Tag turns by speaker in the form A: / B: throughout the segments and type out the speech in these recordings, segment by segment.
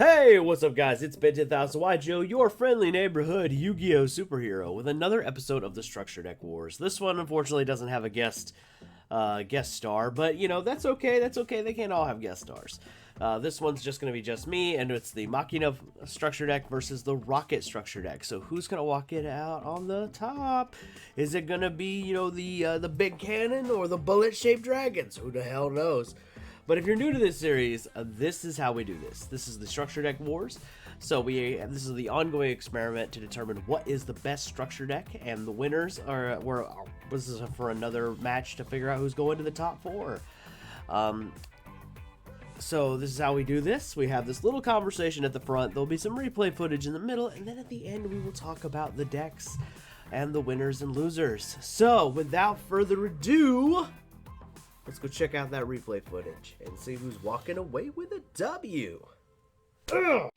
A: Hey, what's up, guys? It's Ben 10,000 yugioh, your friendly neighborhood Yu-Gi-Oh superhero, with another episode of the Structure Deck Wars. This one, unfortunately, doesn't have a guest star, but you know that's okay. That's okay. They can't all have guest stars. This one's just going to be just me, and it's the Machina Structure Deck versus the Rokket Structure Deck. So who's going to walk it out on the top? Is it going to be, you know, the big cannon or the bullet-shaped dragons? Who the hell knows? But if you're new to this series, this is how we do this. This is the Structure Deck Wars. So this is the ongoing experiment to determine what is the best structure deck, and the winners this is for another match to figure out who's going to the top four. So this is how we do this. We have this little conversation at the front. There'll be some replay footage in the middle, and then at the end we will talk about the decks and the winners and losers. So without further ado, let's go check out that replay footage and see who's walking away with a W. Ugh.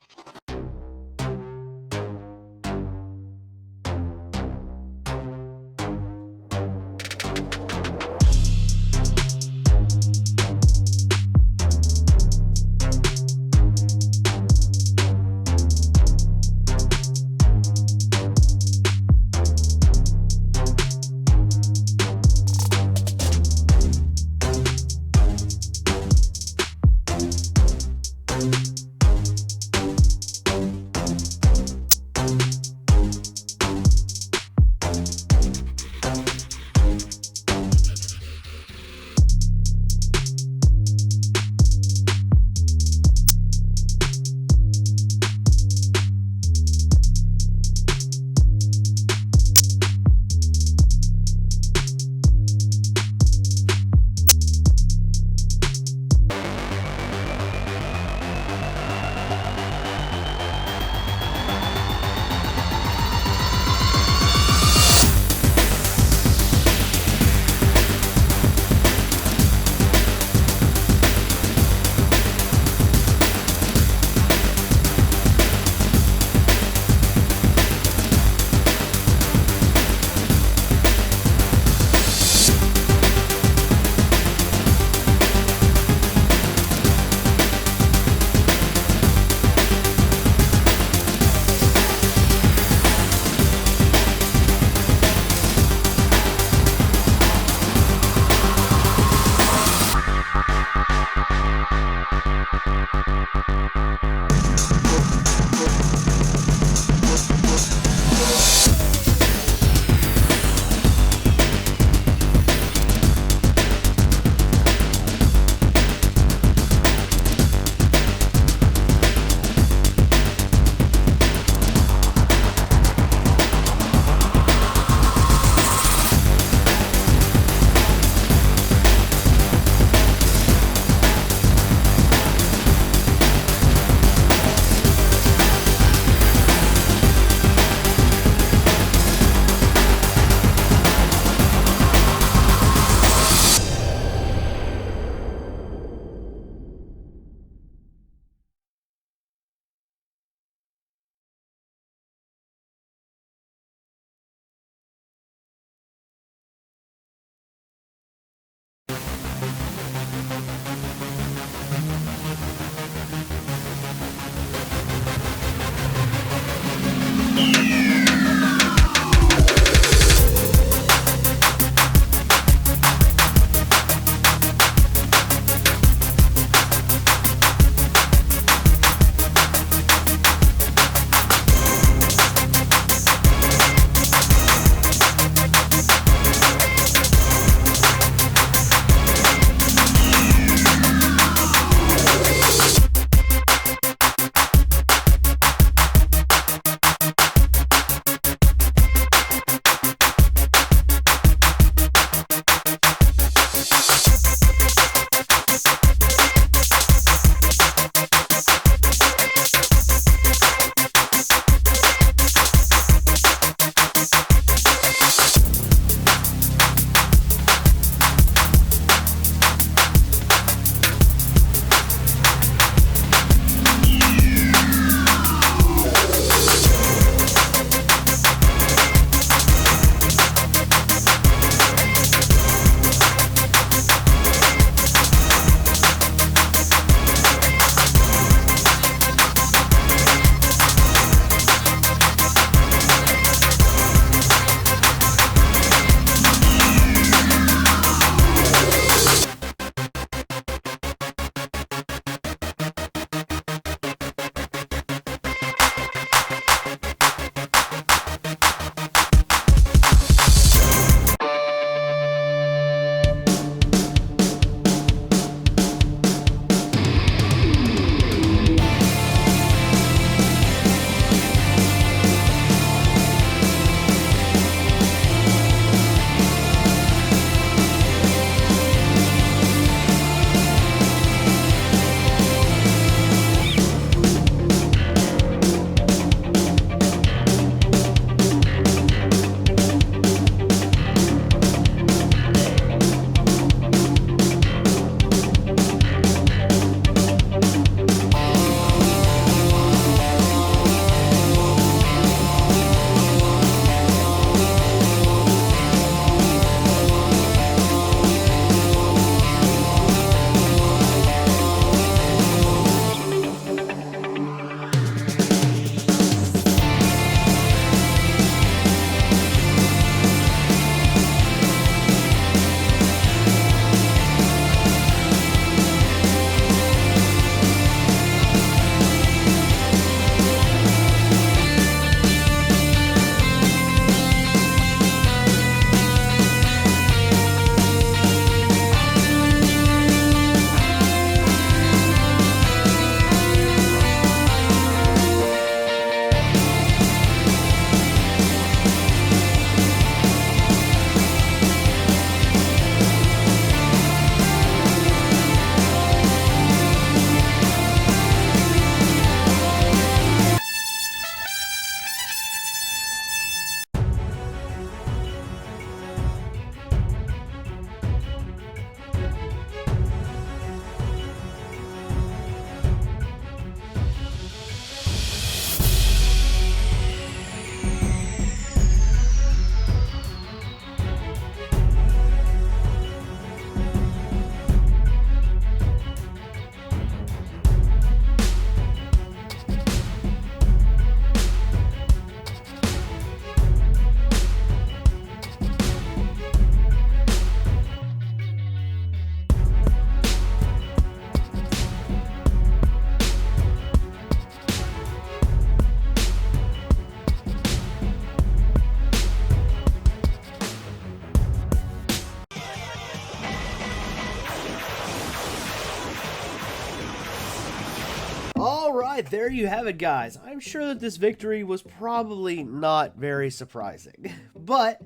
A: there you have it, guys. I'm sure that this victory was probably not very surprising, but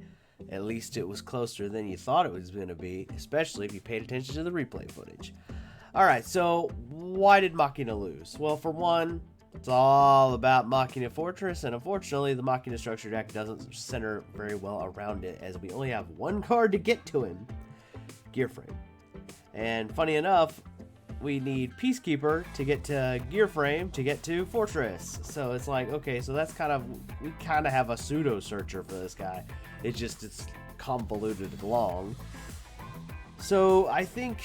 A: at least it was closer than you thought it was going to be, especially if you paid attention to the replay footage. Alright, so why did Machina lose? Well, for one, it's all about Machina Fortress, and unfortunately, the Machina structure deck doesn't center very well around it, as we only have one card to get to him, Gear Frame. And funny enough, we need Peacekeeper to get to Gear Frame to get to Fortress. So it's like, okay, so that's we kind of have a pseudo-searcher for this guy. It's convoluted long. So I think,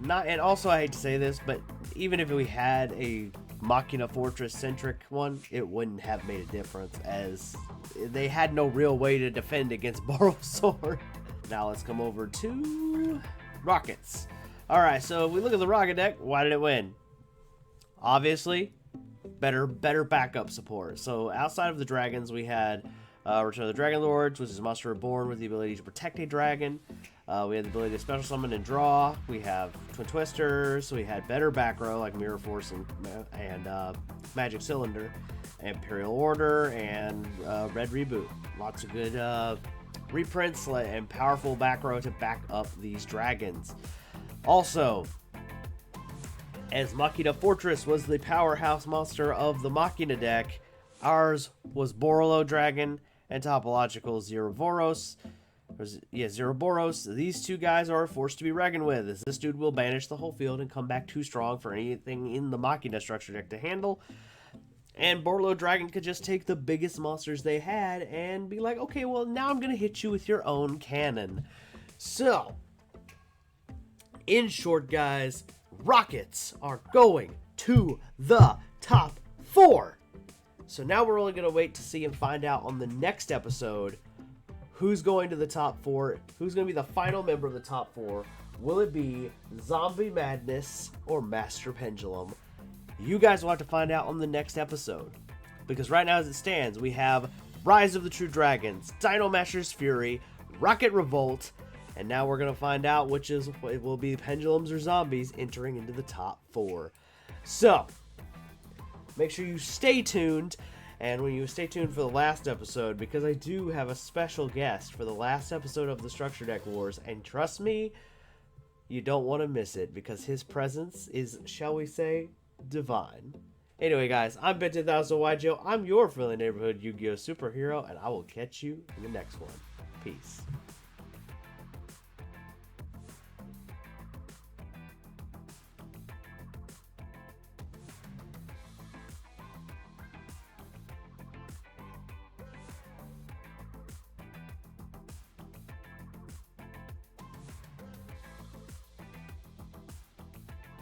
A: and also I hate to say this, but even if we had a Machina Fortress-centric one, it wouldn't have made a difference, as they had no real way to defend against Borrowsword. Now let's come over to Rockets. Alright, so if we look at the Rocket deck, why did it win? Obviously, better backup support. So outside of the dragons, we had Return of the Dragon Lords, which is a monster reborn with the ability to protect a dragon. We had the ability to special summon and draw. We have Twin Twisters. We had better back row like Mirror Force and Magic Cylinder, Imperial Order, and Red Reboot. Lots of good reprints and powerful back row to back up these dragons. Also, as Machina Fortress was the powerhouse monster of the Machina deck, ours was Borolo Dragon and topological Zeroboros. Zeroboros. These two guys are a force to be reckoned with, as this dude will banish the whole field and come back too strong for anything in the Machina structure deck to handle. And Borolo Dragon could just take the biggest monsters they had and be like, okay, well, now I'm going to hit you with your own cannon. So, in short, guys, Rockets are going to the top 4. So now we're only going to wait to see and find out on the next episode who's going to the top 4, who's going to be the final member of the top 4. Will it be Zombie Madness or Master Pendulum? You guys will have to find out on the next episode. Because right now as it stands, we have Rise of the True Dragons, Dino Masher's Fury, Rokket Revolt, and now we're going to find out which it will be Pendulums or Zombies entering into the top 4. So, make sure you stay tuned. And when you stay tuned for the last episode, because I do have a special guest for the last episode of the Structure Deck Wars. And trust me, you don't want to miss it, because his presence is, shall we say, divine. Anyway, guys, I'm Ben 10,000 yugioh. I'm your friendly neighborhood Yu-Gi-Oh! Superhero, and I will catch you in the next one. Peace.